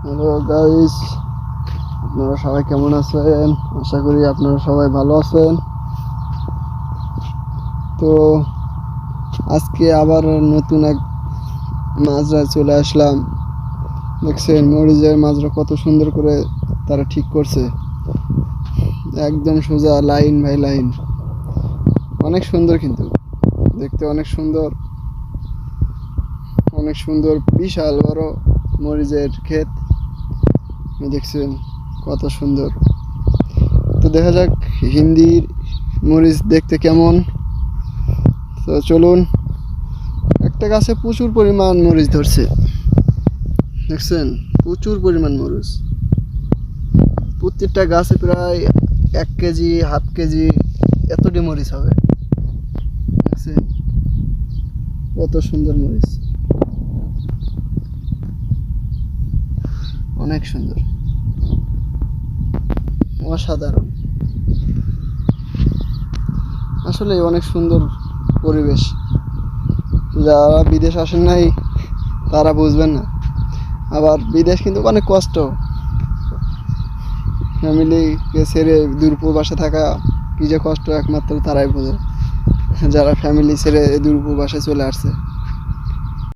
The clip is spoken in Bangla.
হ্যালো গাইস, আপনারা সবাই কেমন আছেন? আশা করি আপনারা সবাই ভালো আছেন। তো আজকে আবার নতুন এক মাজরা চলে আসলাম। দেখছেন মরিচের মাজরা কত সুন্দর করে তারা ঠিক করছে, একদম সোজা লাইন বাই লাইন, অনেক সুন্দর, কিন্তু দেখতে অনেক সুন্দর, অনেক সুন্দর, বিশাল বড় মরিচের ক্ষেত। দেখছেন কত সুন্দর। তো দেখা যাক হিন্দির মরিচ দেখতে কেমন। তো চলুন, একটা গাছে প্রচুর পরিমাণ মরিচ ধরছে, দেখছেন প্রচুর পরিমাণ মরিচ। প্রত্যেকটা গাছে প্রায় 1 কেজি, হাফ কেজি এতটি মরিচ হবে। দেখছেন কত সুন্দর মরিচ, অনেক সুন্দর, অসাধারণ। আসলে অনেক সুন্দর পরিবেশ। যারা বিদেশ আসেন নাই তারা বুঝবেন না। আবার বিদেশ কিন্তু অনেক কষ্ট, ফ্যামিলিকে ছেড়ে দূর প্রবাসে থাকা কি যে কষ্ট একমাত্র তারাই বোঝে, যারা ফ্যামিলি ছেড়ে দূর প্রবাসে চলে আসছে।